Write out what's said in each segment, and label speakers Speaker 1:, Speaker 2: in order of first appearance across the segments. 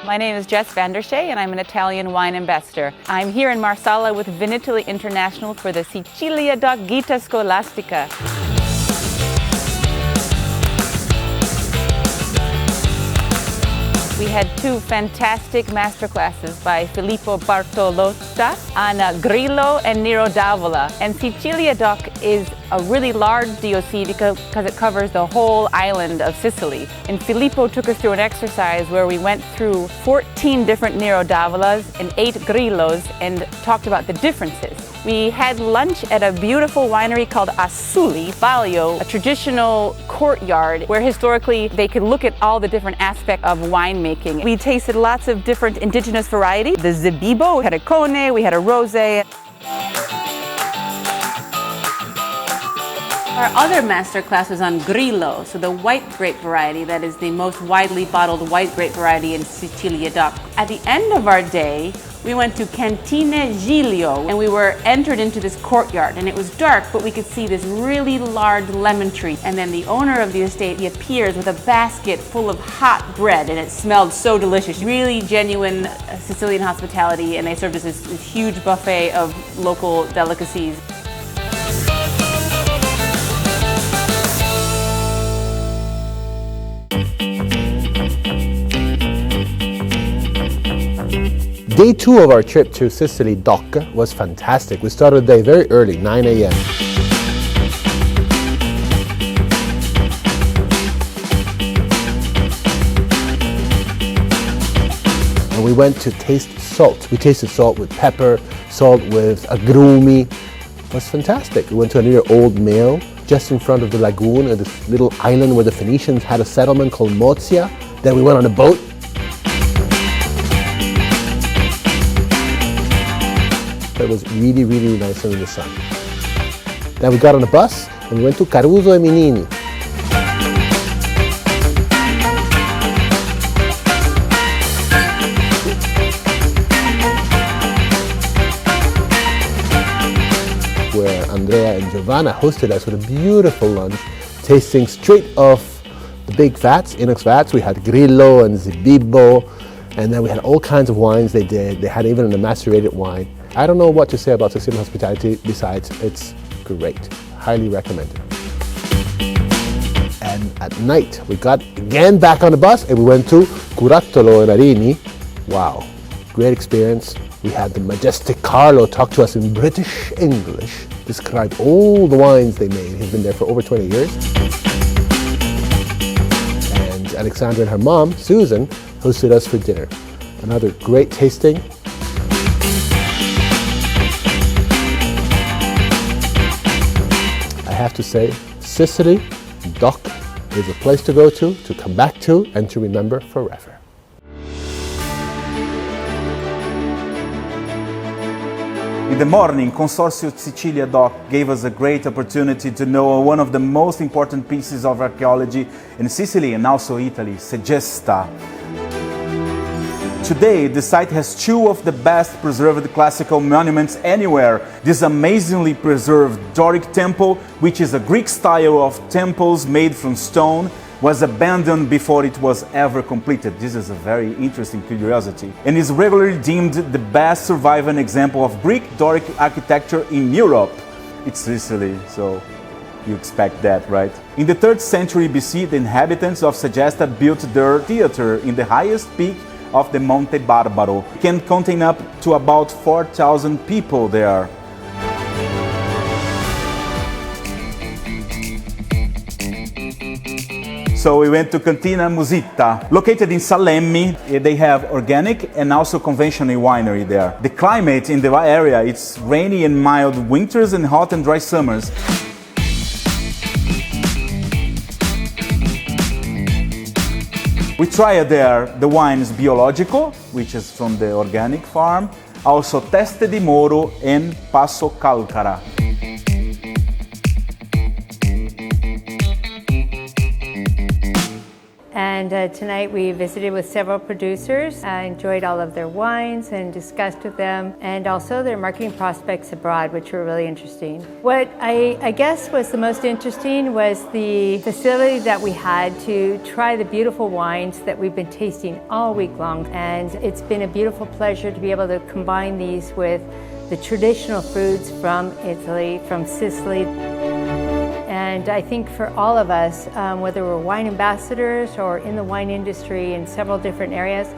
Speaker 1: My name is Jess Vandershay and I'm an Italian wine ambassador. I'm here in Marsala with Vinitaly International for the Sicilia DOC Gita Scolastica. We had two fantastic masterclasses by Filippo Bartolotta on Grillo and Nero d'Avola. And Sicilia DOC is a really large DOC because it covers the whole island of Sicily. And Filippo took us through an exercise where we went through 14 different Nero d'Avolas and 8 Grillos and talked about the differences. We had lunch at a beautiful winery called Asuli, Baglio, a traditional courtyard where historically they could look at all the different aspects of winemaking. We tasted lots of different indigenous varieties. The Zebibo, we had a Cone, we had a Rosé. Our other masterclass was on Grillo, so the white grape variety that is the most widely bottled white grape variety in Sicilia DOC. At the end of our day, we went to Cantine Giglio and we were entered into this courtyard and it was dark, but we could see this really large lemon tree. And then the owner of the estate, he appears with a basket full of hot bread and it smelled so delicious. Really genuine Sicilian hospitality, and they served us this huge buffet of local delicacies.
Speaker 2: Day 2 of our trip to Sicily DOC was fantastic. We started the day very early, 9 a.m. And we went to taste salt. We tasted salt with pepper, salt with agrumi. It was fantastic. We went to another old mill just in front of the lagoon, at this little island where the Phoenicians had a settlement called Mozia. Then we went on a boat. It was really, really nice in the sun. Then we got on a bus and we went to Caruso e Minini. Where Andrea and Giovanna hosted us with a beautiful lunch, tasting straight off the big vats, inox vats. We had Grillo and Zebibo, and then we had all kinds of wines they did. They had even a macerated wine. I don't know what to say about Sicilian hospitality besides it's great. Highly recommended. And at night, we got again back on the bus and we went to Curattolo e Marini. Wow, great experience. We had the majestic Carlo talk to us in British English, describe all the wines they made. He's been there for over 20 years. And Alexandra and her mom, Susan, hosted us for dinner. Another great tasting. I have to say, Sicily DOC is a place to go to come back to, and to remember forever.
Speaker 3: In the morning, Consortiums Sicilia DOC gave us a great opportunity to know one of the most important pieces of archaeology in Sicily and also Italy, Segesta. Today, the site has two of the best preserved classical monuments anywhere. This amazingly preserved Doric temple, which is a Greek style of temples made from stone, was abandoned before it was ever completed. This is a very interesting curiosity, and is regularly deemed the best surviving example of Greek Doric architecture in Europe. It's Sicily, so you expect that, right? In the 3rd century BC, the inhabitants of Segesta built their theater in the highest peak of the Monte Barbaro. It can contain up to about 4,000 people there. So we went to Cantina Musita, located in Salemmi. They have organic and also conventional winery there. The climate in the area, it's rainy and mild winters and hot and dry summers. We tried there the wines Biologico, which is from the organic farm, also Teste di Moro and Passo Calcara.
Speaker 4: And tonight we visited with several producers. I enjoyed all of their wines and discussed with them, and also their marketing prospects abroad, which were really interesting. What I guess was the most interesting was the facility that we had to try the beautiful wines that we've been tasting all week long. And it's been a beautiful pleasure to be able to combine these with the traditional foods from Italy, from Sicily. And I think for all of us, whether we're wine ambassadors or in the wine industry in several different areas,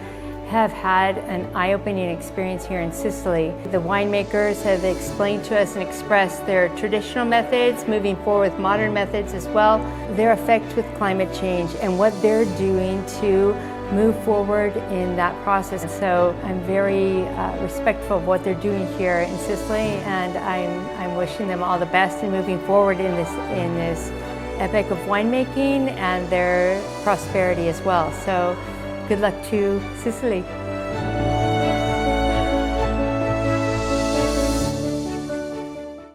Speaker 4: have had an eye-opening experience here in Sicily. The winemakers have explained to us and expressed their traditional methods, moving forward with modern methods as well, their effect with climate change and what they're doing to move forward in that process. So I'm very respectful of what they're doing here in Sicily, and I'm wishing them all the best in moving forward in this epic of winemaking and their prosperity as well. So good luck to Sicily.